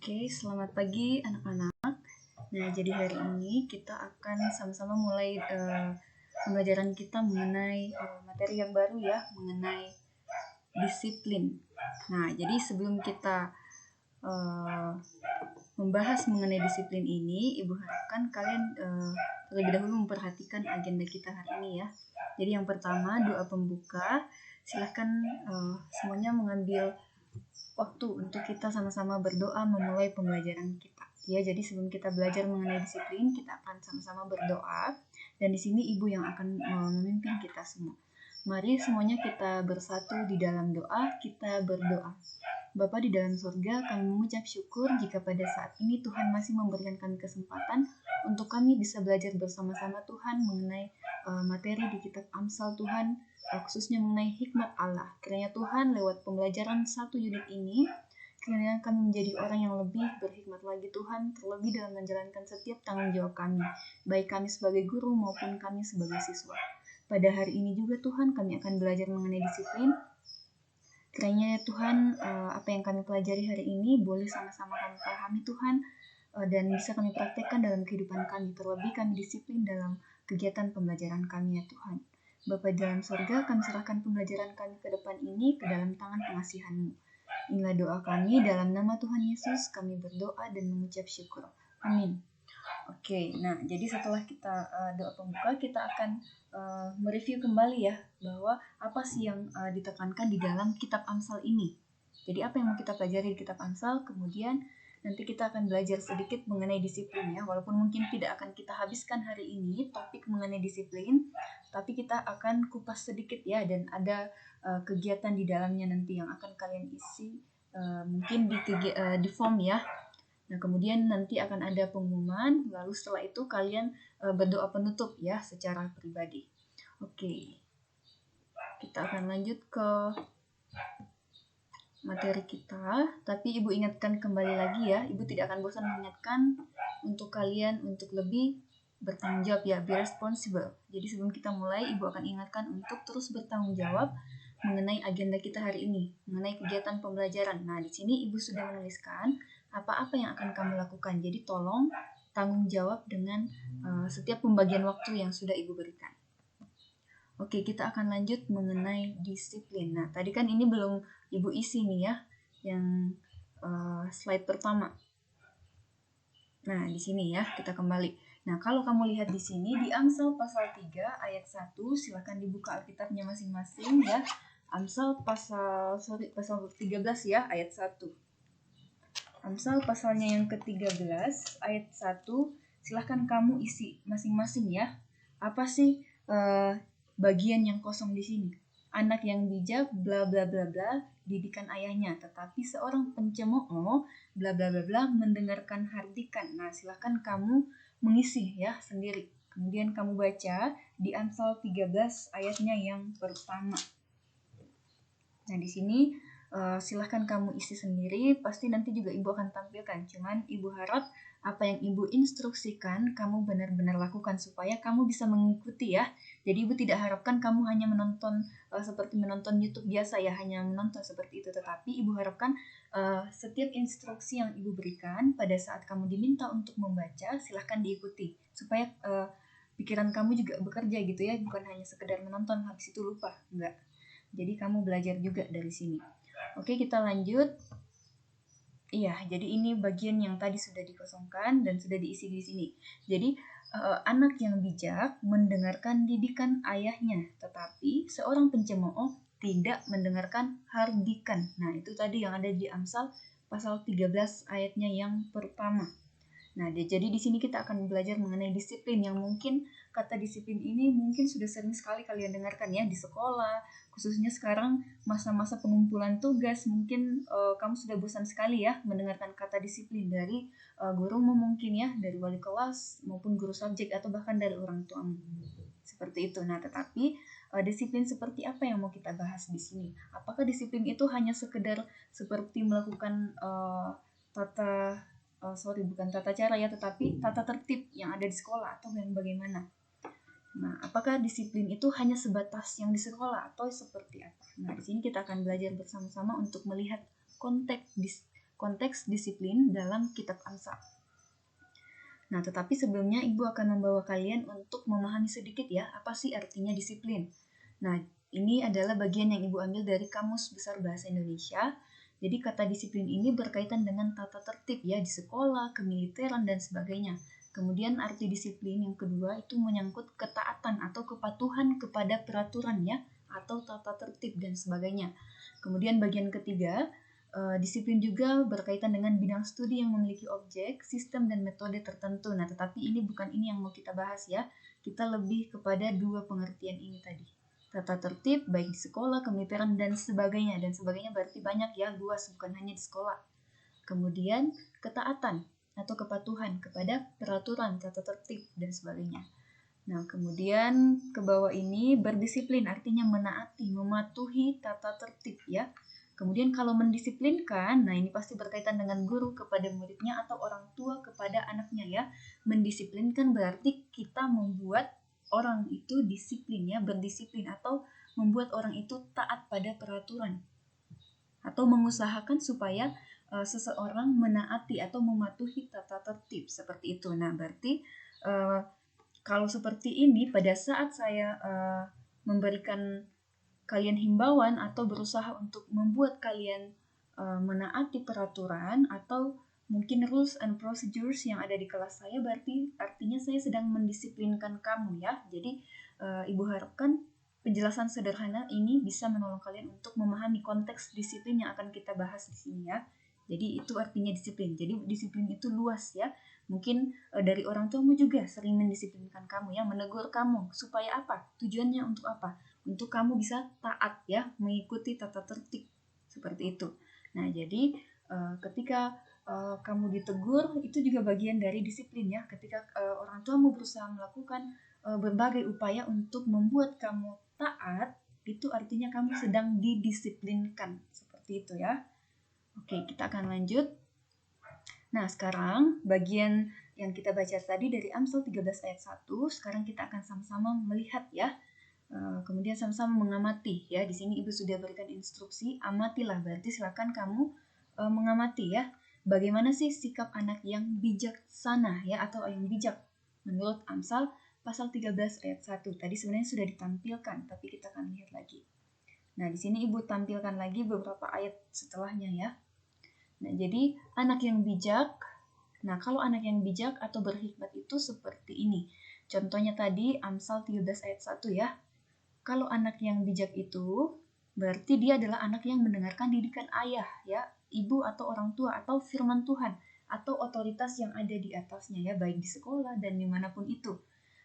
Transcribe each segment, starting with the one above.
Oke, selamat pagi anak-anak. Nah, jadi hari ini kita akan sama-sama mulai pembelajaran kita mengenai materi yang baru ya, mengenai disiplin. Nah, jadi sebelum kita membahas mengenai disiplin ini, Ibu harapkan kalian terlebih dahulu memperhatikan agenda kita hari ini ya. Jadi yang pertama, doa pembuka. Silahkan semuanya mengambil waktu untuk kita sama-sama berdoa memulai pembelajaran kita. Ya, jadi sebelum kita belajar mengenai disiplin, kita akan sama-sama berdoa. Dan di sini Ibu yang akan memimpin kita semua. Mari semuanya kita bersatu di dalam doa, kita berdoa. Bapa di dalam surga, kami mengucap syukur jika pada saat ini Tuhan masih memberikan kami kesempatan untuk kami bisa belajar bersama-sama Tuhan mengenai materi di kitab Amsal Tuhan, khususnya mengenai hikmat Allah. Kiranya Tuhan lewat pembelajaran 1 unit ini, kiranya kami menjadi orang yang lebih berhikmat lagi Tuhan, terlebih dalam menjalankan setiap tanggung jawab kami, baik kami sebagai guru maupun kami sebagai siswa. Pada hari ini juga Tuhan, kami akan belajar mengenai disiplin. Kiranya Tuhan, apa yang kami pelajari hari ini boleh sama-sama kami pahami Tuhan, dan bisa kami praktekkan dalam kehidupan kami, terlebih kami disiplin dalam kegiatan pembelajaran kami ya Tuhan. Bapa di dalam surga, kami serahkan pembelajaran kami ke depan ini ke dalam tangan pengasihan-Mu. Inilah doa kami, dalam nama Tuhan Yesus kami berdoa dan mengucap syukur. Amin. Oke, nah jadi setelah kita doa pembuka, kita akan mereview kembali ya bahwa apa sih yang ditekankan di dalam kitab Amsal ini. Jadi apa yang mau kita pelajari di kitab Amsal, kemudian nanti kita akan belajar sedikit mengenai disiplin ya, walaupun mungkin tidak akan kita habiskan hari ini topik mengenai disiplin, tapi kita akan kupas sedikit ya, dan ada kegiatan di dalamnya nanti yang akan kalian isi mungkin di form ya. Nah, kemudian nanti akan ada pengumuman, lalu setelah itu kalian berdoa penutup ya secara pribadi. Oke, kita akan lanjut ke materi kita, tapi Ibu ingatkan kembali lagi ya, Ibu tidak akan bosan mengingatkan untuk kalian untuk lebih bertanggung jawab ya, be responsible. Jadi sebelum kita mulai, Ibu akan ingatkan untuk terus bertanggung jawab mengenai agenda kita hari ini, mengenai kegiatan pembelajaran. Nah, di sini Ibu sudah menuliskan apa-apa yang akan kamu lakukan. Jadi tolong tanggung jawab dengan setiap pembagian waktu yang sudah Ibu berikan. Oke, kita akan lanjut mengenai disiplin. Nah, tadi kan ini belum Ibu isi nih ya, yang slide pertama. Nah, di sini ya, kita kembali. Nah, kalau kamu lihat di sini, di Amsal pasal 3 ayat 1, silakan dibuka Alkitabnya masing-masing ya. Amsal pasal 13 ya, ayat 1. Amsal pasalnya yang ke-13 ayat 1, silahkan kamu isi masing-masing ya. Apa sih bagian yang kosong di sini? Anak yang bijak bla bla bla bla didikan ayahnya, tetapi seorang pencemooh bla bla bla bla mendengarkan hardikan. Nah, silahkan kamu mengisi ya sendiri. Kemudian kamu baca di Amsal 13 ayatnya yang pertama. Nah, di sini silahkan kamu isi sendiri, pasti nanti juga Ibu akan tampilkan. Cuman Ibu harap apa yang Ibu instruksikan kamu benar-benar lakukan supaya kamu bisa mengikuti ya. Jadi Ibu tidak harapkan kamu hanya menonton seperti menonton YouTube biasa ya, hanya menonton seperti itu. Tetapi Ibu harapkan setiap instruksi yang Ibu berikan pada saat kamu diminta untuk membaca, silahkan diikuti. Supaya pikiran kamu juga bekerja gitu ya, bukan hanya sekedar menonton habis itu lupa, enggak. Jadi kamu belajar juga dari sini. Oke, kita lanjut. Iya, jadi ini bagian yang tadi sudah dikosongkan dan sudah diisi di sini. Jadi anak yang bijak mendengarkan didikan ayahnya, tetapi seorang pencemooh tidak mendengarkan hardikan. Nah, itu tadi yang ada di Amsal pasal 13 ayatnya yang pertama. Nah, jadi di sini kita akan belajar mengenai disiplin yang mungkin kata disiplin ini mungkin sudah sering sekali kalian dengarkan ya di sekolah, khususnya sekarang masa-masa pengumpulan tugas. Mungkin kamu sudah bosan sekali ya mendengarkan kata disiplin dari gurumu mungkin ya, dari wali kelas maupun guru subjek atau bahkan dari orang tuamu. Seperti itu. Nah, tetapi disiplin seperti apa yang mau kita bahas di sini? Apakah disiplin itu hanya sekedar seperti melakukan bukan tata cara ya, tetapi tata tertib yang ada di sekolah atau yang bagaimana? Nah, apakah disiplin itu hanya sebatas yang di sekolah atau seperti apa? Nah, di sini kita akan belajar bersama-sama untuk melihat konteks disiplin dalam kitab Amsal. Nah, tetapi sebelumnya Ibu akan membawa kalian untuk memahami sedikit ya, apa sih artinya disiplin. Nah, ini adalah bagian yang Ibu ambil dari Kamus Besar Bahasa Indonesia. Jadi kata disiplin ini berkaitan dengan tata tertib ya di sekolah, kemiliteran, dan sebagainya. Kemudian arti disiplin yang kedua itu menyangkut ketaatan atau kepatuhan kepada peraturan ya, atau tata tertib dan sebagainya. Kemudian bagian ketiga, disiplin juga berkaitan dengan bidang studi yang memiliki objek, sistem, dan metode tertentu. Nah, tetapi ini bukan ini yang mau kita bahas ya. Kita lebih kepada dua pengertian ini tadi. Tata tertib, baik di sekolah, kemiliteran, dan sebagainya. Dan sebagainya berarti banyak ya, luas, bukan hanya di sekolah. Kemudian, ketaatan atau kepatuhan kepada peraturan, tata tertib, dan sebagainya. Nah, kemudian ke bawah ini berdisiplin, artinya menaati, mematuhi tata tertib ya. Kemudian kalau mendisiplinkan, nah ini pasti berkaitan dengan guru kepada muridnya atau orang tua kepada anaknya ya. Mendisiplinkan berarti kita membuat orang itu disiplin ya, berdisiplin atau membuat orang itu taat pada peraturan. Atau mengusahakan supaya seseorang menaati atau mematuhi tata tertib seperti itu. Nah, berarti kalau seperti ini pada saat saya memberikan kalian himbauan atau berusaha untuk membuat kalian menaati peraturan atau mungkin rules and procedures yang ada di kelas saya, berarti artinya saya sedang mendisiplinkan kamu ya. Jadi Ibu harapkan penjelasan sederhana ini bisa menolong kalian untuk memahami konteks disiplin yang akan kita bahas di sini ya. Jadi itu artinya disiplin. Jadi disiplin itu luas ya. Mungkin dari orang tuamu juga sering mendisiplinkan kamu ya, menegur kamu supaya apa? Tujuannya untuk apa? Untuk kamu bisa taat ya, mengikuti tata tertib seperti itu. Nah, jadi ketika kamu ditegur itu juga bagian dari disiplin ya. Ketika orang tuamu berusaha melakukan berbagai upaya untuk membuat kamu taat, itu artinya kamu sedang didisiplinkan seperti itu ya. Oke, kita akan lanjut. Nah, sekarang bagian yang kita baca tadi dari Amsal 13 ayat 1, sekarang kita akan sama-sama melihat ya. Kemudian sama-sama mengamati ya. Di sini Ibu sudah berikan instruksi, amatilah. Berarti silakan kamu mengamati ya. Bagaimana sih sikap anak yang bijaksana ya atau yang bijak menurut Amsal pasal 13 ayat 1. Tadi sebenarnya sudah ditampilkan, tapi kita akan lihat lagi. Nah, di sini Ibu tampilkan lagi beberapa ayat setelahnya ya. Nah, jadi anak yang bijak. Nah, kalau anak yang bijak atau berhikmat itu seperti ini. Contohnya tadi Amsal 13 ayat 1 ya. Kalau anak yang bijak itu berarti dia adalah anak yang mendengarkan didikan ayah ya, ibu atau orang tua atau firman Tuhan atau otoritas yang ada di atasnya ya, baik di sekolah dan dimanapun itu.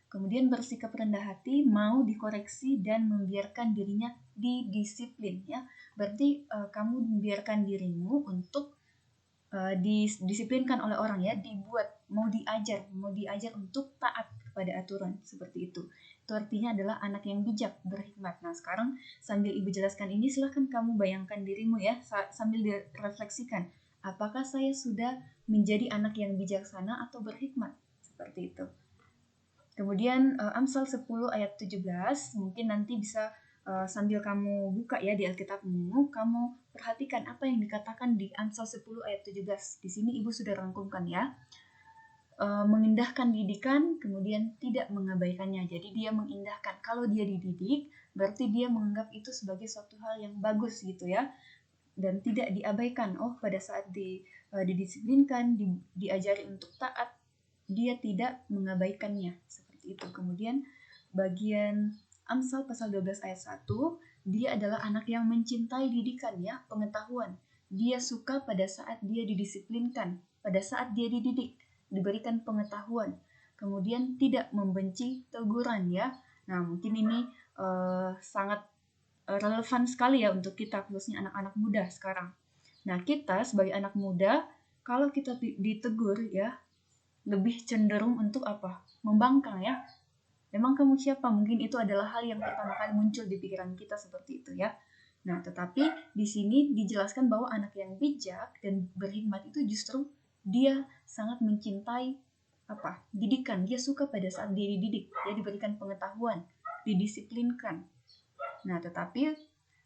Kemudian bersikap rendah hati, mau dikoreksi dan membiarkan dirinya didisiplin ya. Berarti kamu membiarkan dirimu untuk disiplinkan oleh orang ya, mau diajar untuk taat kepada aturan seperti itu. Itu artinya adalah anak yang bijak, berhikmat. Nah, sekarang sambil Ibu jelaskan ini, silahkan kamu bayangkan dirimu ya, sambil direfleksikan. Apakah saya sudah menjadi anak yang bijaksana atau berhikmat? Seperti itu. Kemudian Amsal 10 ayat 17, mungkin nanti bisa sambil kamu buka ya di Alkitabmu, kamu perhatikan apa yang dikatakan di Amsal 10 ayat 17. Di sini Ibu sudah rangkumkan ya. Mengindahkan didikan, kemudian tidak mengabaikannya. Jadi dia mengindahkan. Kalau dia dididik, berarti dia menganggap itu sebagai suatu hal yang bagus gitu ya. Dan tidak diabaikan. Oh, pada saat didisiplinkan, diajari untuk taat, dia tidak mengabaikannya. Seperti itu. Kemudian bagian Amsal pasal 12 ayat 1, dia adalah anak yang mencintai didikan ya, pengetahuan. Dia suka pada saat dia didisiplinkan, pada saat dia dididik, diberikan pengetahuan, kemudian tidak membenci teguran ya. Nah, mungkin ini sangat relevan sekali ya untuk kita, khususnya anak-anak muda sekarang. Nah, kita sebagai anak muda, kalau kita ditegur ya, lebih cenderung untuk apa? Membangkang ya. Memang kamu siapa? Mungkin itu adalah hal yang pertama kali muncul di pikiran kita seperti itu ya. Nah, tetapi di sini dijelaskan bahwa anak yang bijak dan berhikmat itu justru dia sangat mencintai didikan. Dia suka pada saat dia dididik, dia diberikan pengetahuan, didisiplinkan. Nah, tetapi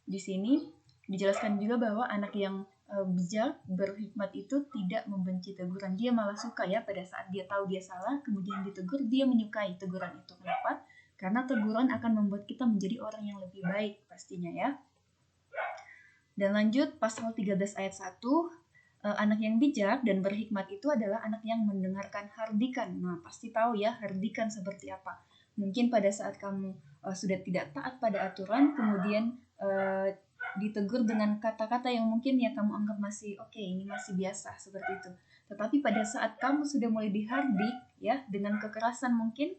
di sini dijelaskan juga bahwa anak yang bijak, berhikmat itu tidak membenci teguran. Dia malah suka ya pada saat dia tahu dia salah, kemudian ditegur, dia menyukai teguran itu. Kenapa? Karena teguran akan membuat kita menjadi orang yang lebih baik pastinya ya. Dan lanjut pasal 13 ayat 1, anak yang bijak dan berhikmat itu adalah anak yang mendengarkan hardikan. Nah, pasti tahu ya hardikan seperti apa. Mungkin pada saat kamu sudah tidak taat pada aturan, kemudian ditegur dengan kata-kata yang mungkin ya kamu anggap masih oke, ini masih biasa seperti itu. Tetapi pada saat kamu sudah mulai dihardik ya dengan kekerasan mungkin,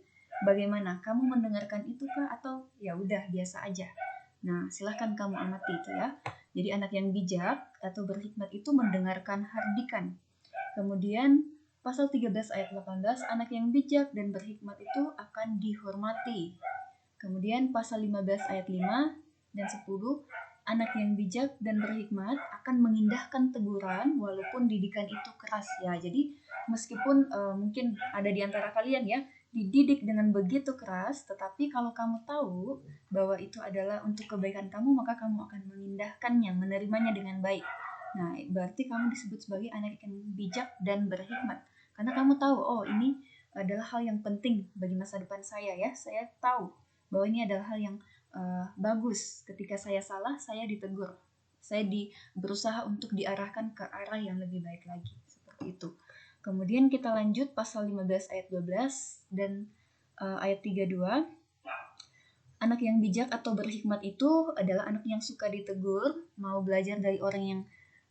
bagaimana? Kamu mendengarkan itu kah atau ya udah biasa aja? Nah, silahkan kamu amati itu ya. Jadi anak yang bijak atau berhikmat itu mendengarkan hardikan. Kemudian pasal 13 ayat 18, anak yang bijak dan berhikmat itu akan dihormati. Kemudian pasal 15 ayat 5 dan 10, anak yang bijak dan berhikmat akan mengindahkan teguran walaupun didikan itu keras ya. Jadi meskipun mungkin ada di antara kalian ya dididik dengan begitu keras, tetapi kalau kamu tahu bahwa itu adalah untuk kebaikan kamu, maka kamu akan mengindahkannya, menerimanya dengan baik. Nah, berarti kamu disebut sebagai anak yang bijak dan berhikmat. Karena kamu tahu, oh ini adalah hal yang penting bagi masa depan saya ya. Saya tahu bahwa ini adalah hal yang bagus. Ketika saya salah, saya ditegur. Saya berusaha untuk diarahkan ke arah yang lebih baik lagi. Seperti itu. Kemudian kita lanjut pasal 15 ayat 12 dan ayat 32. Anak yang bijak atau berhikmat itu adalah anak yang suka ditegur, mau belajar dari orang yang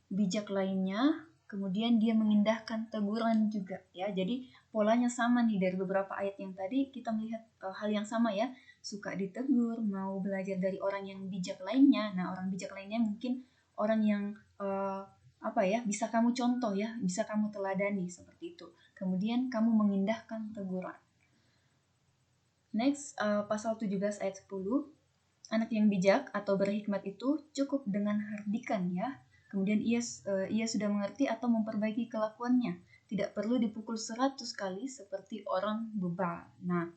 bijak lainnya, kemudian dia mengindahkan teguran juga ya. Jadi polanya sama nih dari beberapa ayat yang tadi, kita melihat hal yang sama ya, suka ditegur, mau belajar dari orang yang bijak lainnya. Nah, orang bijak lainnya mungkin orang yang bisa kamu contoh ya, bisa kamu teladani seperti itu. Kemudian kamu mengindahkan teguran. Next, pasal 17 ayat 10, anak yang bijak atau berhikmat itu cukup dengan hardikan ya. Kemudian ia sudah mengerti atau memperbaiki kelakuannya. Tidak perlu dipukul 100 kali seperti orang bebal. Nah,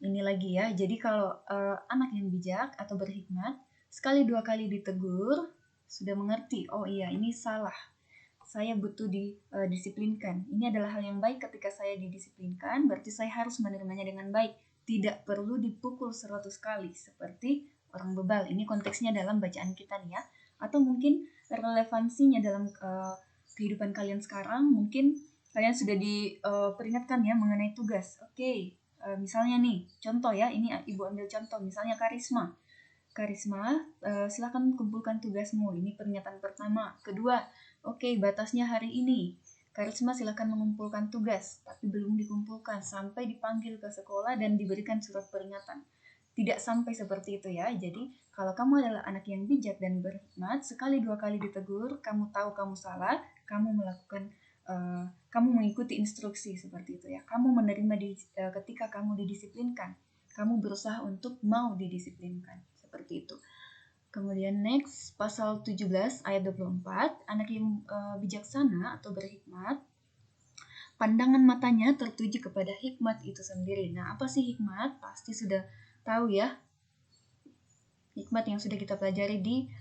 ini lagi ya. Jadi kalau anak yang bijak atau berhikmat, sekali 2 kali ditegur, sudah mengerti, oh iya ini salah. Saya butuh didisiplinkan. Ini adalah hal yang baik ketika saya didisiplinkan, berarti saya harus menerimanya dengan baik. Tidak perlu dipukul 100 kali seperti orang bebal. Ini konteksnya dalam bacaan kita nih ya. Atau mungkin relevansinya dalam kehidupan kalian sekarang, mungkin kalian sudah diperingatkan ya mengenai tugas. Oke, misalnya nih, contoh ya, ini Ibu ambil contoh, misalnya Karisma. Karisma, silakan kumpulkan tugasmu. Ini peringatan pertama. Kedua, oke, batasnya hari ini. Karisma silakan mengumpulkan tugas, tapi belum dikumpulkan sampai dipanggil ke sekolah dan diberikan surat peringatan. Tidak sampai seperti itu ya. Jadi, kalau kamu adalah anak yang bijak dan berhikmat, sekali 2 kali ditegur, kamu tahu kamu salah, kamu melakukan kamu mengikuti instruksi seperti itu ya. Kamu menerima ketika kamu didisiplinkan. Kamu berusaha untuk mau didisiplinkan. Seperti itu. Kemudian next, pasal 17 ayat 24, anak yang bijaksana atau berhikmat, pandangan matanya tertuju kepada hikmat itu sendiri. Nah, apa sih hikmat? Pasti sudah tahu ya. Hikmat yang sudah kita pelajari di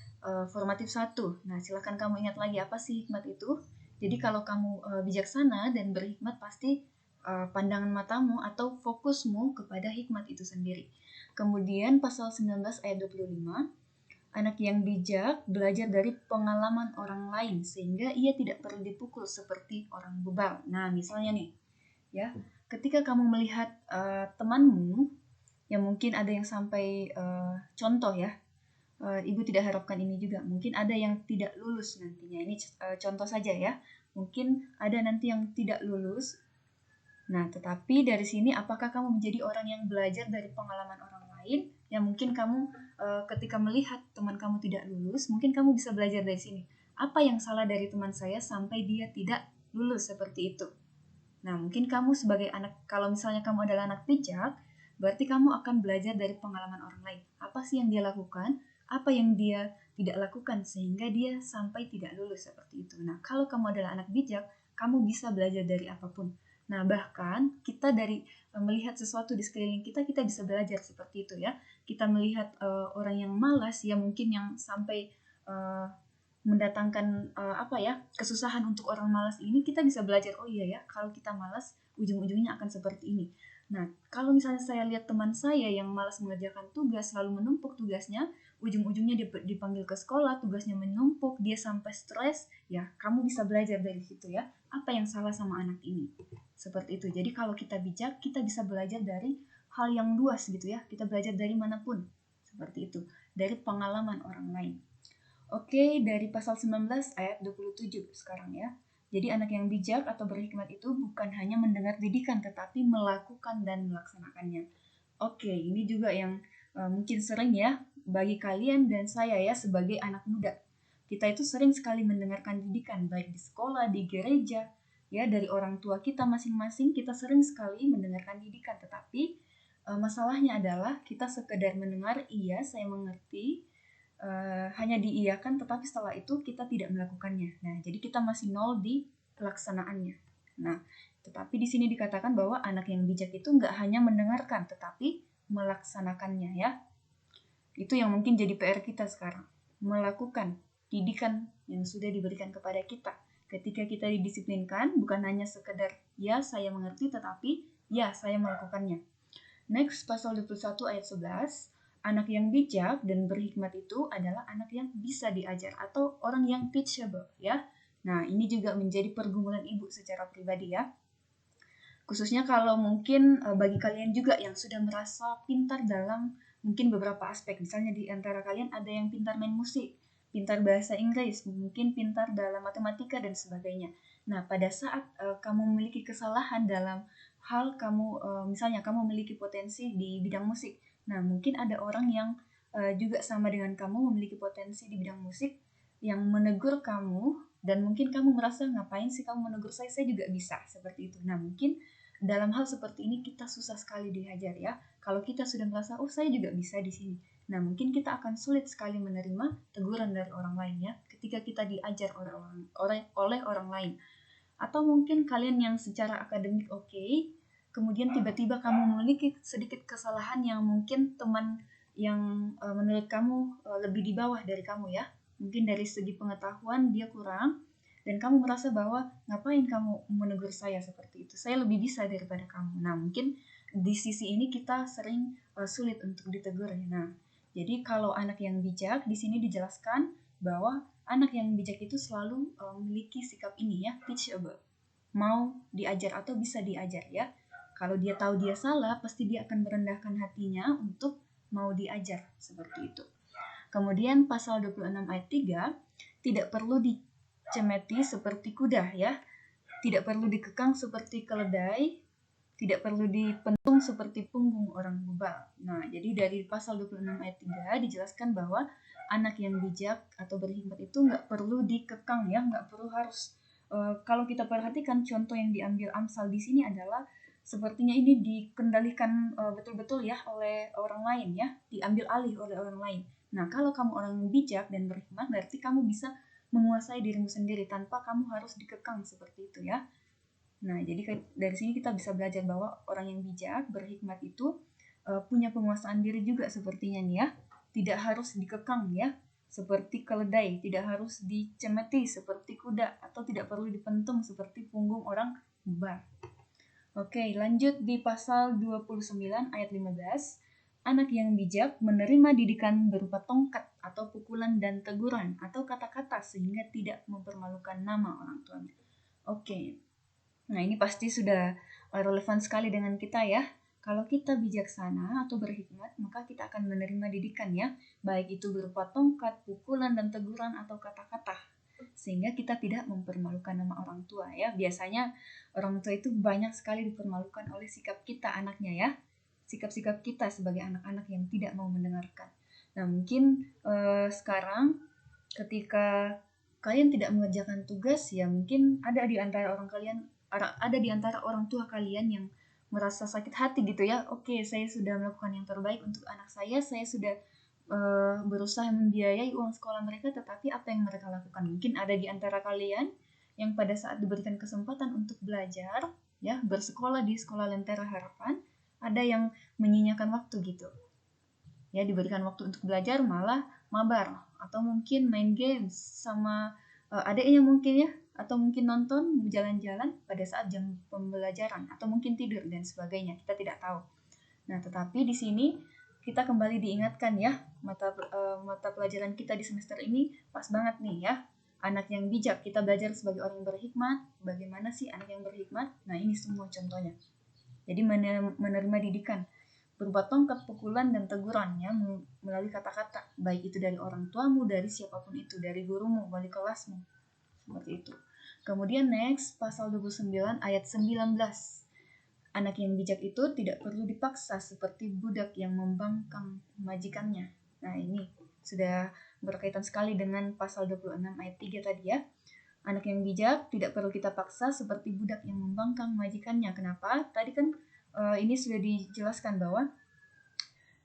formatif 1. Nah, silahkan kamu ingat lagi apa sih hikmat itu. Jadi kalau kamu bijaksana dan berhikmat, pasti pandangan matamu atau fokusmu kepada hikmat itu sendiri. Kemudian pasal 19 ayat 25, anak yang bijak belajar dari pengalaman orang lain sehingga ia tidak perlu dipukul seperti orang bebal. Nah, misalnya nih, ya, ketika kamu melihat temanmu yang mungkin ada yang sampai contoh ya, Ibu tidak harapkan ini juga, mungkin ada yang tidak lulus nantinya. Ini contoh saja ya, mungkin ada nanti yang tidak lulus. Nah, tetapi dari sini apakah kamu menjadi orang yang belajar dari pengalaman orang lain? Ya mungkin kamu ketika melihat teman kamu tidak lulus, mungkin kamu bisa belajar dari sini. Apa yang salah dari teman saya sampai dia tidak lulus seperti itu? Nah, mungkin kamu sebagai anak, kalau misalnya kamu adalah anak bijak, berarti kamu akan belajar dari pengalaman orang lain. Apa sih yang dia lakukan? Apa yang dia tidak lakukan sehingga dia sampai tidak lulus seperti itu. Nah, kalau kamu adalah anak bijak, kamu bisa belajar dari apapun. Nah, bahkan kita dari melihat sesuatu di sekeliling kita, kita bisa belajar seperti itu ya. Kita melihat orang yang malas, ya mungkin yang sampai mendatangkan kesusahan untuk orang malas ini, kita bisa belajar, oh iya ya, kalau kita malas ujung-ujungnya akan seperti ini. Nah, kalau misalnya saya lihat teman saya yang malas mengerjakan tugas, selalu menumpuk tugasnya, ujung-ujungnya dia dipanggil ke sekolah, tugasnya menumpuk, dia sampai stres, ya kamu bisa belajar dari situ ya, apa yang salah sama anak ini. Seperti itu. Jadi kalau kita bijak, kita bisa belajar dari hal yang luas gitu ya, kita belajar dari manapun. Seperti itu, dari pengalaman orang lain. Oke, dari pasal 19 ayat 27 sekarang ya. Jadi anak yang bijak atau berhikmat itu bukan hanya mendengar didikan, tetapi melakukan dan melaksanakannya. Oke, ini juga yang mungkin sering ya bagi kalian dan saya ya sebagai anak muda. Kita itu sering sekali mendengarkan didikan, baik di sekolah, di gereja, ya dari orang tua kita masing-masing, kita sering sekali mendengarkan didikan. Tetapi masalahnya adalah kita sekedar mendengar, iya saya mengerti, hanya diiyakan, tetapi setelah itu kita tidak melakukannya. Nah, jadi kita masih nol di pelaksanaannya. Nah, tetapi di sini dikatakan bahwa anak yang bijak itu nggak hanya mendengarkan, tetapi melaksanakannya ya. Itu yang mungkin jadi PR kita sekarang. Melakukan didikan yang sudah diberikan kepada kita. Ketika kita didisiplinkan, bukan hanya sekedar ya saya mengerti, tetapi ya saya melakukannya. Next, pasal 21 ayat 11. Anak yang bijak dan berhikmat itu adalah anak yang bisa diajar atau orang yang teachable ya. Nah, ini juga menjadi pergumulan ibu secara pribadi ya. Khususnya kalau mungkin bagi kalian juga yang sudah merasa pintar dalam mungkin beberapa aspek. Misalnya di antara kalian ada yang pintar main musik, pintar bahasa Inggris, mungkin pintar dalam matematika dan sebagainya. Nah, pada saat kamu memiliki kesalahan dalam hal kamu, misalnya kamu memiliki potensi di bidang musik. Nah, mungkin ada orang yang juga sama dengan kamu memiliki potensi di bidang musik yang menegur kamu, dan mungkin kamu merasa ngapain sih kamu menegur saya juga bisa seperti itu. Nah, mungkin dalam hal seperti ini kita susah sekali dihajar ya. Kalau kita sudah merasa, oh saya juga bisa di sini. Nah, mungkin kita akan sulit sekali menerima teguran dari orang lain ya, ketika kita diajar oleh orang lain. Atau mungkin kalian yang secara akademik oke, kemudian tiba-tiba kamu memiliki sedikit kesalahan yang mungkin teman yang menurut kamu lebih di bawah dari kamu ya. Mungkin dari segi pengetahuan dia kurang, dan kamu merasa bahwa ngapain kamu menegur saya seperti itu, saya lebih bisa daripada kamu. Nah, mungkin di sisi ini kita sering sulit untuk ditegur. Nah, jadi kalau anak yang bijak di sini dijelaskan bahwa anak yang bijak itu selalu memiliki sikap ini ya, teachable, mau diajar atau bisa diajar ya. Kalau dia tahu dia salah, pasti dia akan merendahkan hatinya untuk mau diajar seperti itu. Kemudian pasal 26 ayat 3, tidak perlu dicemeti seperti kuda ya, tidak perlu dikekang seperti keledai, tidak perlu dipentung seperti punggung orang bebal. Nah, jadi dari pasal 26 ayat 3 dijelaskan bahwa anak yang bijak atau berhikmat itu nggak perlu dikekang ya, nggak perlu harus. Kalau kita perhatikan contoh yang diambil Amsal di sini adalah sepertinya ini dikendalikan betul-betul ya oleh orang lain ya, diambil alih oleh orang lain. Nah, kalau kamu orang yang bijak dan berhikmat, berarti kamu bisa menguasai dirimu sendiri tanpa kamu harus dikekang seperti itu ya. Nah, jadi dari sini kita bisa belajar bahwa orang yang bijak, berhikmat itu punya penguasaan diri juga sepertinya nih ya. Tidak harus dikekang ya, seperti keledai, tidak harus dicemeti seperti kuda, atau tidak perlu dipentung seperti punggung orang bebal. Oke, lanjut di pasal 29 ayat 15. Anak yang bijak menerima didikan berupa tongkat atau pukulan dan teguran atau kata-kata sehingga tidak mempermalukan nama orang tuanya. Oke. Nah, ini pasti sudah relevan sekali dengan kita ya. Kalau kita bijaksana atau berhikmat, maka kita akan menerima didikan ya, baik itu berupa tongkat, pukulan, dan teguran atau kata-kata, sehingga kita tidak mempermalukan nama orang tua ya. Biasanya orang tua itu banyak sekali dipermalukan oleh sikap kita anaknya ya, sikap-sikap kita sebagai anak-anak yang tidak mau mendengarkan. Nah, mungkin sekarang ketika kalian tidak mengerjakan tugas ya, mungkin ada di antara orang tua kalian yang merasa sakit hati gitu ya. Oke, saya sudah melakukan yang terbaik untuk anak saya sudah berusaha membiayai uang sekolah mereka, tetapi apa yang mereka lakukan? Mungkin ada di antara kalian yang pada saat diberikan kesempatan untuk belajar ya, bersekolah di sekolah Lentera Harapan, ada yang menyia-nyiakan waktu gitu ya, diberikan waktu untuk belajar malah mabar atau mungkin main games sama adiknya mungkin ya, atau mungkin nonton, jalan-jalan pada saat jam pembelajaran, atau mungkin tidur dan sebagainya. Kita tidak tahu. Nah, tetapi di sini kita kembali diingatkan ya, mata pelajaran kita di semester ini pas banget nih ya. Anak yang bijak, kita belajar sebagai orang yang berhikmat. Bagaimana sih anak yang berhikmat? Nah, ini semua contohnya. Jadi menerima didikan berupa tongkat, pukulan, dan teguran ya, melalui kata-kata, baik itu dari orang tuamu, dari siapapun itu, dari gurumu, wali kelasmu, seperti itu. Kemudian next, pasal 29 ayat 19. Anak yang bijak itu tidak perlu dipaksa seperti budak yang membangkang majikannya. Nah, ini sudah berkaitan sekali dengan pasal 26 ayat 3 tadi ya. Anak yang bijak tidak perlu kita paksa seperti budak yang membangkang majikannya. Kenapa? Tadi kan ini sudah dijelaskan bahwa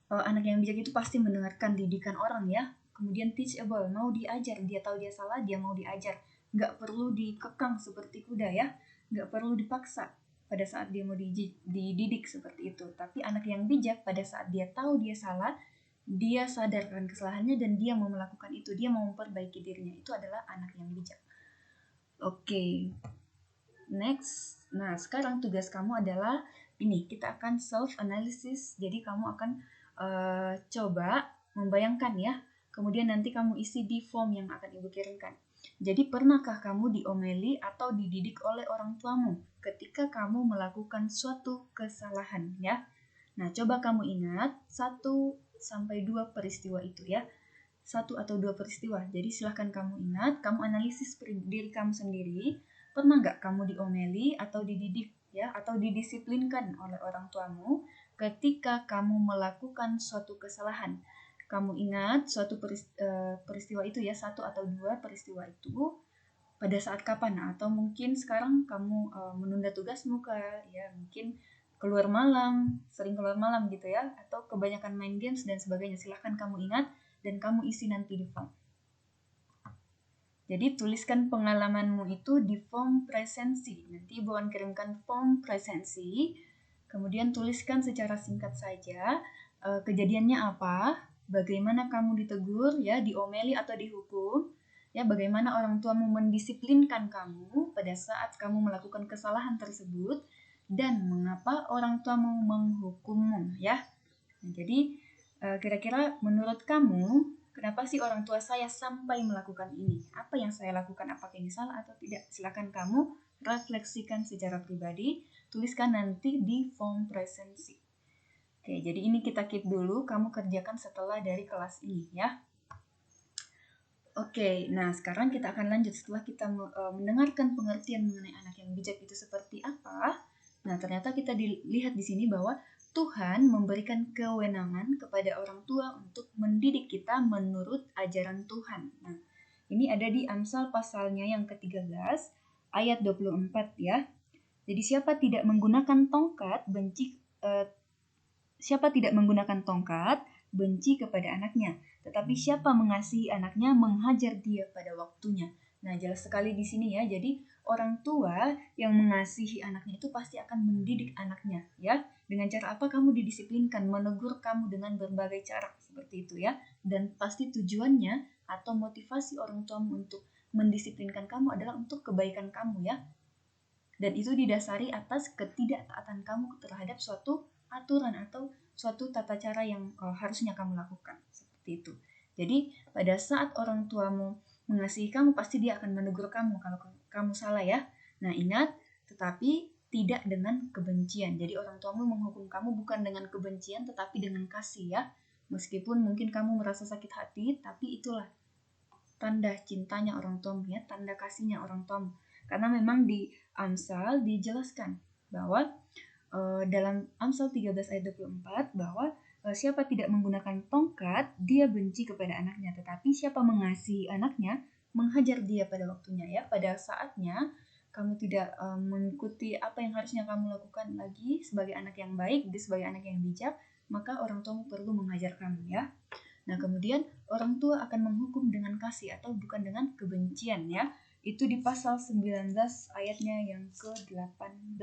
anak yang bijak itu pasti mendengarkan didikan orang ya. Kemudian teachable, mau diajar, dia tahu dia salah, dia mau diajar. Nggak perlu dikekang seperti kuda ya, nggak perlu dipaksa pada saat dia mau dididik seperti itu. Tapi anak yang bijak pada saat dia tahu dia salah, dia sadarkan kesalahannya dan dia mau melakukan itu, dia mau memperbaiki dirinya. Itu adalah anak yang bijak. Oke. Next. Nah, sekarang tugas kamu adalah ini, kita akan self analysis. Jadi kamu akan coba membayangkan ya. Kemudian nanti kamu isi di form yang akan Ibu kirimkan. Jadi pernahkah kamu diomeli atau dididik oleh orang tuamu ketika kamu melakukan suatu kesalahan ya? Nah, coba kamu ingat 1 sampai 2 peristiwa itu ya. 1 atau 2 peristiwa. Jadi silahkan kamu ingat, kamu analisis diri kamu sendiri. Pernah nggak kamu diomeli atau dididik ya, atau didisiplinkan oleh orang tuamu ketika kamu melakukan suatu kesalahan? Kamu ingat suatu peristiwa itu ya, 1 atau 2 peristiwa itu pada saat kapan? Atau mungkin sekarang kamu menunda tugasmu ya, mungkin keluar malam, sering keluar malam gitu ya, atau kebanyakan main games dan sebagainya. Silahkan kamu ingat dan kamu isi nanti di form. Jadi tuliskan pengalamanmu itu di form presensi. Nanti Ibu akan kirimkan form presensi. Kemudian tuliskan secara singkat saja kejadiannya apa, bagaimana kamu ditegur ya, diomeli atau dihukum, ya bagaimana orang tuamu mendisiplinkan kamu pada saat kamu melakukan kesalahan tersebut, dan mengapa orang tuamu menghukummu ya. Nah, jadi kira-kira menurut kamu, kenapa sih orang tua saya sampai melakukan ini? Apa yang saya lakukan? Apakah ini salah atau tidak? Silakan kamu refleksikan secara pribadi, tuliskan nanti di form presensi. Oke, jadi ini kita keep dulu, kamu kerjakan setelah dari kelas ini ya. Oke, nah sekarang kita akan lanjut setelah kita mendengarkan pengertian mengenai anak yang bijak itu seperti apa. Nah, ternyata kita dilihat di sini bahwa Tuhan memberikan kewenangan kepada orang tua untuk mendidik kita menurut ajaran Tuhan. Nah, ini ada di Amsal pasalnya yang ke-13 ayat 24 ya. Jadi siapa tidak menggunakan tongkat benci kepada anaknya, tetapi siapa mengasihi anaknya menghajar dia pada waktunya. Nah, jelas sekali di sini ya. Jadi orang tua yang mengasihi anaknya itu pasti akan mendidik anaknya ya. Dengan cara apa kamu didisiplinkan, menegur kamu dengan berbagai cara seperti itu ya. Dan pasti tujuannya atau motivasi orang tuamu untuk mendisiplinkan kamu adalah untuk kebaikan kamu ya. Dan itu didasari atas ketidaktaatan kamu terhadap suatu aturan atau suatu tata cara yang harusnya kamu lakukan. Seperti itu. Jadi pada saat orang tuamu mengasihi kamu, pasti dia akan menegur kamu kalau kamu salah ya. Nah, ingat, tetapi tidak dengan kebencian. Jadi orang tuamu menghukum kamu bukan dengan kebencian, tetapi dengan kasih ya. Meskipun mungkin kamu merasa sakit hati, tapi itulah tanda cintanya orang tuamu ya, tanda kasihnya orang tuamu. Karena memang di Amsal dijelaskan bahwa dalam Amsal 13 ayat 24 bahwa siapa tidak menggunakan tongkat, dia benci kepada anaknya. Tetapi siapa mengasihi anaknya, menghajar dia pada waktunya ya. Pada saatnya kamu tidak mengikuti apa yang harusnya kamu lakukan lagi sebagai anak yang baik, sebagai anak yang bijak, maka orang tuamu perlu menghajar kamu ya. Nah, kemudian orang tua akan menghukum dengan kasih atau bukan dengan kebencian ya. Itu di pasal 19 ayatnya yang ke-18.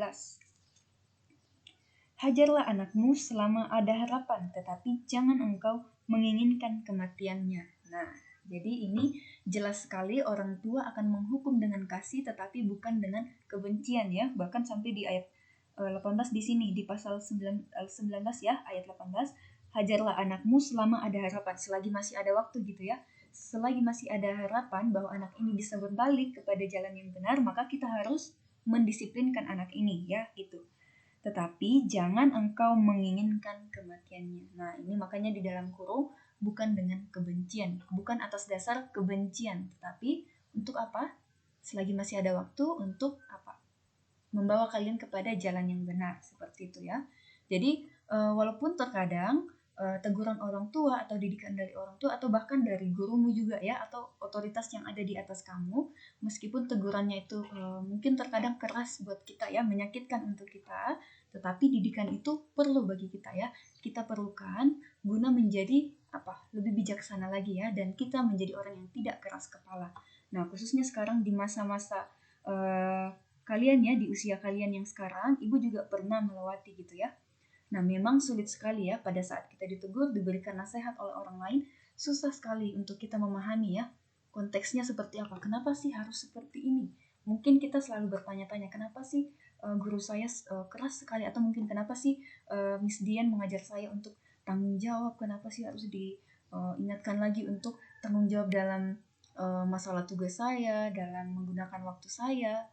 Hajarlah anakmu selama ada harapan, tetapi jangan engkau menginginkan kematiannya. Nah, Jadi ini jelas sekali orang tua akan menghukum dengan kasih tetapi bukan dengan kebencian ya. Bahkan sampai di ayat 18 di sini di pasal 19 ya, ayat 18, hajarlah anakmu selama ada harapan, selagi masih ada waktu gitu ya. Selagi masih ada harapan bahwa anak ini bisa berbalik kepada jalan yang benar, maka kita harus mendisiplinkan anak ini ya, itu. Tetapi jangan engkau menginginkan kematiannya. Nah, ini makanya di dalam kurung bukan dengan kebencian, bukan atas dasar kebencian, tetapi untuk apa? Selagi masih ada waktu untuk apa? Membawa kalian kepada jalan yang benar, seperti itu ya. Jadi walaupun terkadang teguran orang tua atau didikan dari orang tua atau bahkan dari gurumu juga ya atau otoritas yang ada di atas kamu, meskipun tegurannya itu mungkin terkadang keras buat kita ya, menyakitkan untuk kita, tetapi didikan itu perlu bagi kita ya. Kita perlukan guna menjadi apa? Lebih bijaksana lagi ya, dan kita menjadi orang yang tidak keras kepala. Nah, khususnya sekarang di masa-masa kalian ya, di usia kalian yang sekarang, ibu juga pernah melewati gitu ya. Nah, memang sulit sekali ya pada saat kita ditegur, diberikan nasihat oleh orang lain, susah sekali untuk kita memahami ya konteksnya seperti apa. Kenapa sih harus seperti ini? Mungkin kita selalu bertanya-tanya, kenapa sih guru saya keras sekali? Atau mungkin kenapa sih Miss Dian mengajar saya untuk tanggung jawab? Kenapa sih harus diingatkan lagi untuk tanggung jawab dalam masalah tugas saya, dalam menggunakan waktu saya?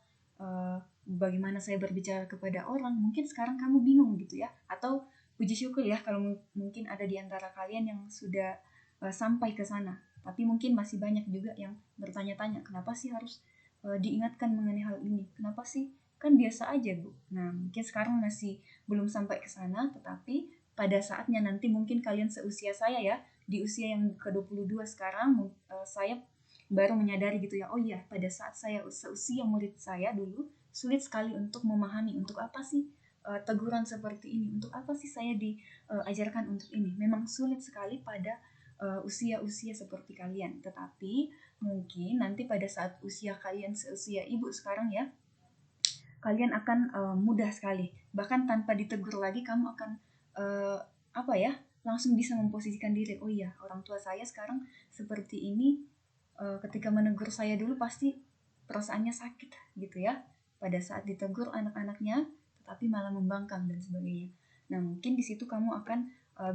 Bagaimana saya berbicara kepada orang, mungkin sekarang kamu bingung gitu ya, atau puji syukur ya kalau mungkin ada di antara kalian yang sudah sampai ke sana, tapi mungkin masih banyak juga yang bertanya-tanya, kenapa sih harus diingatkan mengenai hal ini, kenapa sih, kan biasa aja Bu. Nah, mungkin sekarang masih belum sampai ke sana, tetapi pada saatnya nanti mungkin kalian seusia saya ya, di usia yang ke-22 sekarang, saya baru menyadari gitu ya, oh iya, pada saat saya seusia murid saya dulu, sulit sekali untuk memahami untuk apa sih teguran seperti ini, untuk apa sih saya diajarkan untuk ini. Memang sulit sekali pada usia-usia seperti kalian, tetapi mungkin nanti pada saat usia kalian seusia ibu sekarang ya, kalian akan mudah sekali, bahkan tanpa ditegur lagi kamu akan apa ya, langsung bisa memposisikan diri, oh iya, orang tua saya sekarang seperti ini, ketika menegur saya dulu pasti perasaannya sakit gitu ya, pada saat ditegur anak-anaknya tetapi malah membangkang dan sebagainya. Nah, mungkin di situ kamu akan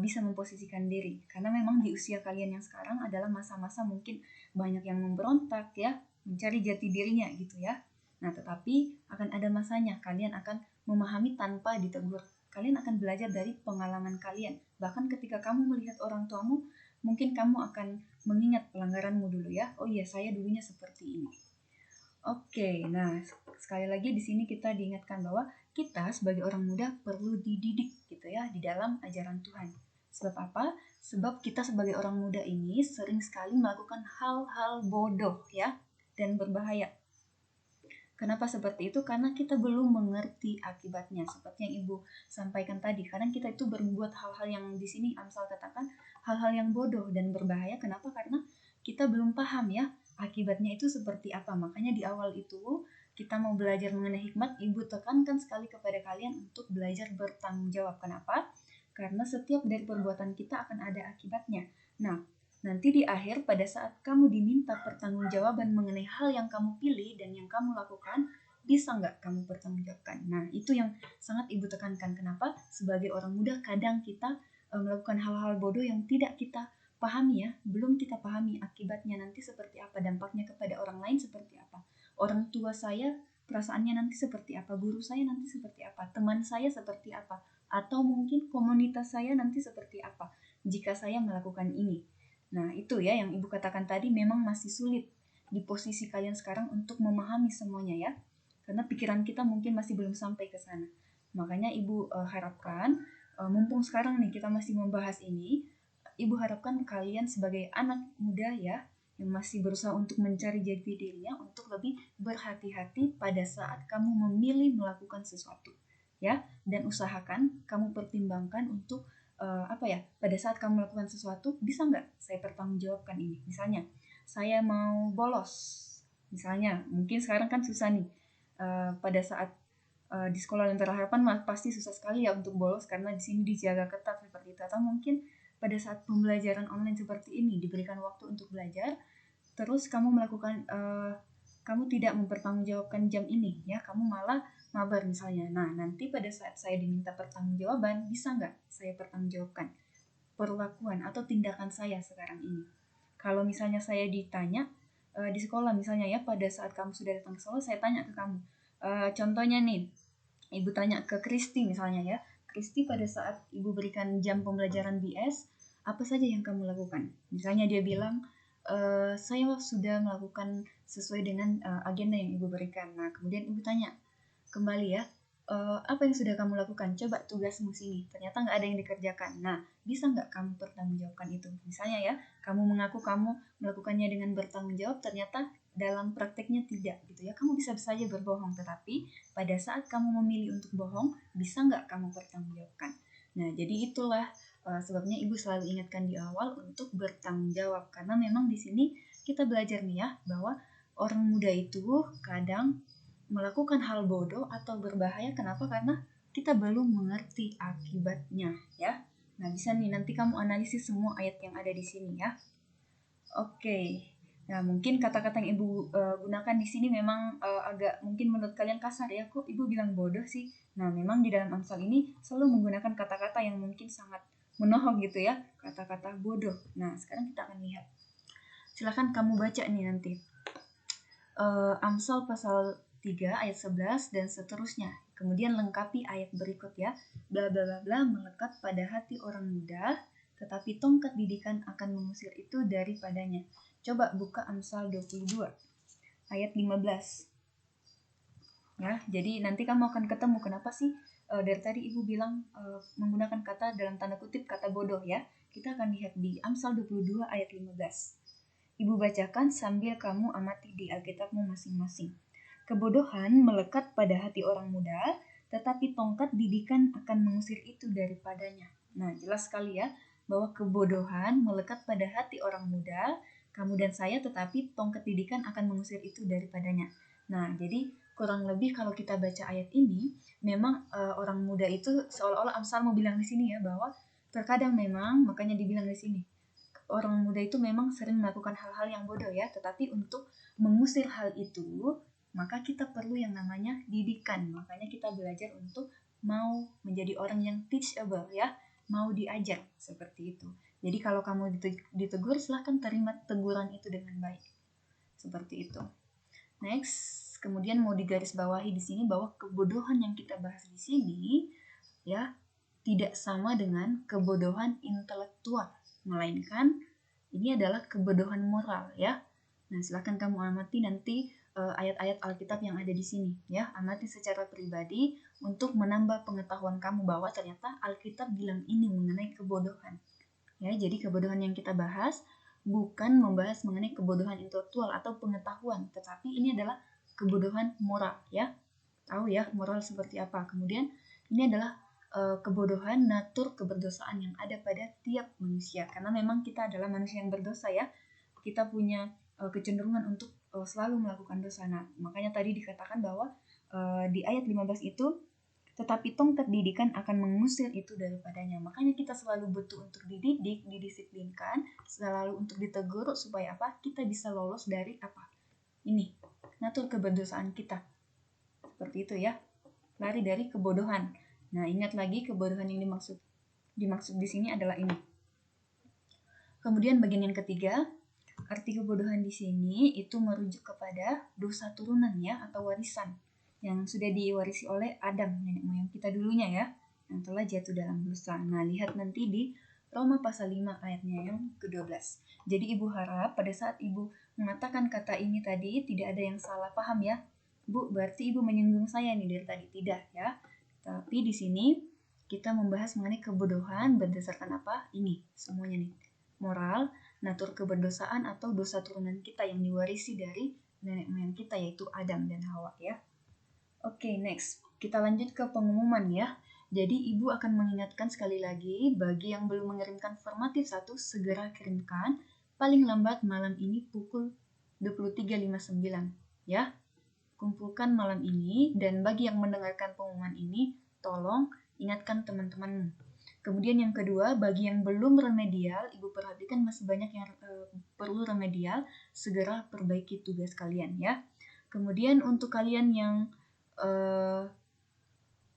bisa memposisikan diri, karena memang di usia kalian yang sekarang adalah masa-masa mungkin banyak yang memberontak ya, mencari jati dirinya gitu ya. Nah, tetapi akan ada masanya kalian akan memahami tanpa ditegur. Kalian akan belajar dari pengalaman kalian. Bahkan ketika kamu melihat orang tuamu, mungkin kamu akan mengingat pelanggaranmu dulu ya. Oh iya, saya dulunya seperti ini. Oke, nah sekali lagi di sini kita diingatkan bahwa kita sebagai orang muda perlu dididik gitu ya di dalam ajaran Tuhan. Sebab apa? Sebab kita sebagai orang muda ini sering sekali melakukan hal-hal bodoh ya dan berbahaya. Kenapa seperti itu? Karena kita belum mengerti akibatnya. Seperti yang Ibu sampaikan tadi, kadang kita itu berbuat hal-hal yang di sini Amsal katakan hal-hal yang bodoh dan berbahaya. Kenapa? Karena kita belum paham ya akibatnya itu seperti apa. Makanya di awal itu kita mau belajar mengenai hikmat, Ibu tekankan sekali kepada kalian untuk belajar bertanggung jawab. Kenapa? Karena setiap dari perbuatan kita akan ada akibatnya. Nah, nanti di akhir pada saat kamu diminta pertanggungjawaban mengenai hal yang kamu pilih dan yang kamu lakukan, bisa nggak kamu pertanggungjawabkan? Nah, itu yang sangat Ibu tekankan. Kenapa? Sebagai orang muda kadang kita melakukan hal-hal bodoh yang tidak kita pahami ya, belum kita pahami akibatnya nanti seperti apa, dampaknya kepada orang lain seperti apa. Orang tua saya perasaannya nanti seperti apa, guru saya nanti seperti apa, teman saya seperti apa, atau mungkin komunitas saya nanti seperti apa jika saya melakukan ini. Nah, itu ya yang Ibu katakan tadi, memang masih sulit di posisi kalian sekarang untuk memahami semuanya ya. Karena pikiran kita mungkin masih belum sampai ke sana. Makanya Ibu harapkan, mumpung sekarang nih kita masih membahas ini, Ibu harapkan kalian sebagai anak muda ya, yang masih berusaha untuk mencari jati dirinya, untuk lebih berhati-hati pada saat kamu memilih melakukan sesuatu. Ya, dan usahakan kamu pertimbangkan untuk apa ya, pada saat kamu melakukan sesuatu, bisa nggak saya pertanggungjawabkan ini? Misalnya, saya mau bolos, misalnya, mungkin sekarang kan susah nih, pada saat di sekolah Lentera Harapan pasti susah sekali ya untuk bolos karena di sini dijaga ketat seperti itu. Atau mungkin pada saat pembelajaran online seperti ini, diberikan waktu untuk belajar, terus kamu melakukan kamu tidak mempertanggungjawabkan jam ini, ya, kamu malah mabar misalnya. Nah, nanti pada saat saya diminta pertanggungjawaban, bisa nggak saya pertanggungjawabkan perlakuan atau tindakan saya sekarang ini? Kalau misalnya saya ditanya di sekolah misalnya ya, pada saat kamu sudah datang ke sekolah, saya tanya ke kamu, contohnya nih, ibu tanya ke Kristi misalnya ya, Kristi pada saat ibu berikan jam pembelajaran BS, apa saja yang kamu lakukan? Misalnya dia bilang, saya sudah melakukan sesuai dengan agenda yang ibu berikan. Nah, kemudian ibu tanya kembali ya, apa yang sudah kamu lakukan? Coba tugasmu sini. Ternyata nggak ada yang dikerjakan. Nah, bisa nggak kamu pertanggungjawabkan itu? Misalnya ya, kamu mengaku kamu melakukannya dengan bertanggung jawab, ternyata dalam prakteknya tidak gitu ya. Kamu bisa saja berbohong, tetapi pada saat kamu memilih untuk bohong, bisa nggak kamu pertanggungjawabkan? Nah, jadi itulah sebabnya ibu selalu ingatkan di awal untuk bertanggung jawab, karena memang di sini kita belajar nih ya, bahwa orang muda itu kadang melakukan hal bodoh atau berbahaya. Kenapa? Karena kita belum mengerti akibatnya ya. Nah, bisa nih nanti kamu analisis semua ayat yang ada di sini ya. Oke. Nah, mungkin kata-kata yang ibu gunakan di sini memang agak mungkin menurut kalian kasar ya. Kok ibu bilang bodoh sih? Nah, memang di dalam Amsal ini selalu menggunakan kata-kata yang mungkin sangat menohok gitu ya, kata-kata bodoh. Nah, sekarang kita akan lihat. Silahkan kamu baca nih nanti. Amsal pasal 3 ayat 11 dan seterusnya. Kemudian lengkapi ayat berikut ya. Bla bla bla bla melekat pada hati orang muda, tetapi tongkat didikan akan mengusir itu daripadanya. Coba buka Amsal 22 ayat 15. Ya, jadi nanti kamu akan ketemu kenapa sih dari tadi ibu bilang menggunakan kata dalam tanda kutip kata bodoh ya. Kita akan lihat di Amsal 22 ayat 15. Ibu bacakan sambil kamu amati di Alkitabmu masing-masing. Kebodohan melekat pada hati orang muda, tetapi tongkat didikan akan mengusir itu daripadanya. Nah, jelas sekali ya, bahwa kebodohan melekat pada hati orang muda, kamu dan saya, tetapi tongkat didikan akan mengusir itu daripadanya. Nah, jadi kurang lebih kalau kita baca ayat ini, memang orang muda itu seolah-olah Amsal mau bilang di sini ya, bahwa terkadang memang, makanya dibilang di sini, orang muda itu memang sering melakukan hal-hal yang bodoh ya, tetapi untuk mengusir hal itu, maka kita perlu yang namanya didikan. Makanya kita belajar untuk mau menjadi orang yang teachable ya, mau diajar seperti itu. Jadi kalau kamu ditegur, silahkan terima teguran itu dengan baik. Seperti itu. Next, kemudian mau digarisbawahi di sini bahwa kebodohan yang kita bahas di sini ya tidak sama dengan kebodohan intelektual, melainkan ini adalah kebodohan moral ya. Nah, silahkan kamu amati nanti ayat-ayat Alkitab yang ada di sini ya. Amati secara pribadi untuk menambah pengetahuan kamu bahwa ternyata Alkitab bilang ini mengenai kebodohan. Ya, jadi kebodohan yang kita bahas bukan membahas mengenai kebodohan intelektual atau pengetahuan, tetapi ini adalah kebodohan moral ya. Tahu ya moral seperti apa. Kemudian ini adalah kebodohan natur keberdosaan yang ada pada tiap manusia, karena memang kita adalah manusia yang berdosa ya, kita punya kecenderungan untuk selalu melakukan dosa. Nah, makanya tadi dikatakan bahwa di ayat 15 itu, tetapi tongkat didikan akan mengusir itu daripadanya. Makanya kita selalu butuh untuk dididik, didisiplinkan, selalu untuk ditegur supaya apa? Kita bisa lolos dari apa? Ini, natur keberdosaan kita. Seperti itu ya. Lari dari kebodohan. Nah, ingat lagi kebodohan yang dimaksud di sini adalah ini. Kemudian bagian yang ketiga, arti kebodohan di sini itu merujuk kepada dosa turunan ya, atau warisan yang sudah diwarisi oleh Adam, nenek moyang kita dulunya ya, yang telah jatuh dalam dosa. Nah, lihat nanti di Roma pasal 5 ayatnya yang ke-12. Jadi ibu harap pada saat ibu mengatakan kata ini tadi tidak ada yang salah paham ya. Bu, berarti ibu menyinggung saya nih dari tadi. Tidak ya. Tapi di sini kita membahas mengenai kebodohan berdasarkan apa? Ini semuanya nih. Moral, natur keberdosaan atau dosa turunan kita yang diwarisi dari nenek moyang kita, yaitu Adam dan Hawa ya. Oke, next. Kita lanjut ke pengumuman ya. Jadi ibu akan mengingatkan sekali lagi, bagi yang belum mengirimkan formatif 1, segera kirimkan paling lambat malam ini pukul 23.59 ya. Kumpulkan malam ini, dan bagi yang mendengarkan pengumuman ini, tolong ingatkan teman-temanmu. Kemudian yang kedua, bagi yang belum remedial, Ibu perhatikan masih banyak yang perlu remedial, segera perbaiki tugas kalian ya. Kemudian untuk kalian yang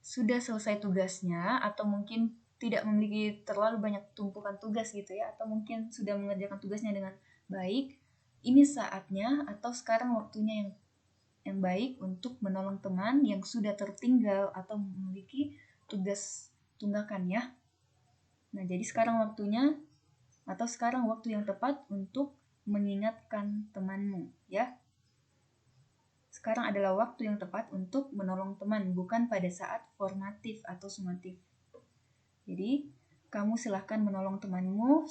sudah selesai tugasnya atau mungkin tidak memiliki terlalu banyak tumpukan tugas gitu ya, atau mungkin sudah mengerjakan tugasnya dengan baik, ini saatnya atau sekarang waktunya yang baik untuk menolong teman yang sudah tertinggal atau memiliki tugas tunggakan ya. Nah, jadi sekarang waktunya atau sekarang waktu yang tepat untuk mengingatkan temanmu ya. Sekarang adalah waktu yang tepat untuk menolong teman, bukan pada saat formatif atau sumatif. Jadi, kamu silahkan menolong temanmu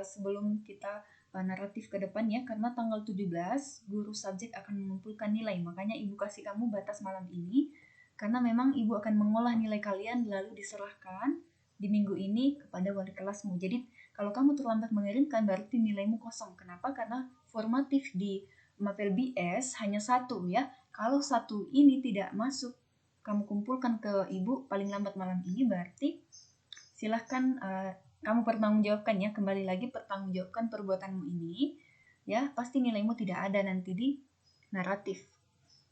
sebelum kita naratif ke depan ya, karena tanggal 17 guru subjek akan mengumpulkan nilai. Makanya Ibu kasih kamu batas malam ini, karena memang Ibu akan mengolah nilai kalian lalu diserahkan di minggu ini kepada wali kelasmu. Jadi, kalau kamu terlambat mengirimkan, berarti nilaimu kosong. Kenapa? Karena formatif di Mapel BS hanya satu ya. Kalau satu ini tidak masuk, kamu kumpulkan ke Ibu paling lambat malam ini, berarti silahkan kamu pertanggungjawabkan ya, kembali lagi pertanggungjawabkan perbuatanmu ini ya, pasti nilaimu tidak ada nanti di naratif,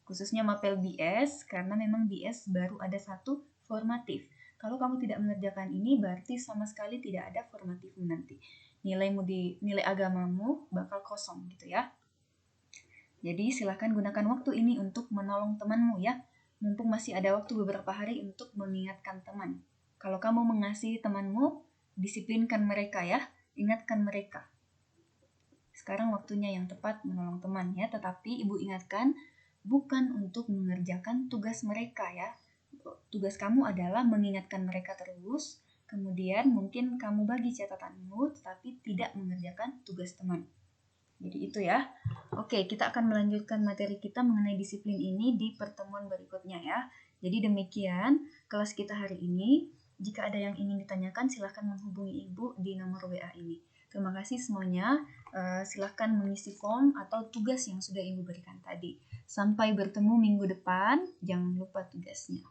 khususnya Mapel BS, karena memang BS baru ada satu formatif. Kalau kamu tidak mengerjakan ini, berarti sama sekali tidak ada formatifmu nanti. Nilaimu di nilai agamamu bakal kosong gitu ya. Jadi silahkan gunakan waktu ini untuk menolong temanmu ya. Mumpung masih ada waktu beberapa hari untuk mengingatkan teman. Kalau kamu mengasihi temanmu, disiplinkan mereka ya. Ingatkan mereka. Sekarang waktunya yang tepat menolong teman ya. Tetapi Ibu ingatkan, bukan untuk mengerjakan tugas mereka ya. Tugas kamu adalah mengingatkan mereka terus, kemudian mungkin kamu bagi catatanmu, tetapi tidak mengerjakan tugas teman. Jadi itu ya. Oke, kita akan melanjutkan materi kita mengenai disiplin ini di pertemuan berikutnya ya. Jadi demikian kelas kita hari ini. Jika ada yang ingin ditanyakan, silahkan menghubungi Ibu di nomor WA ini. Terima kasih semuanya. Silahkan mengisi form atau tugas yang sudah Ibu berikan tadi. Sampai bertemu minggu depan. Jangan lupa tugasnya.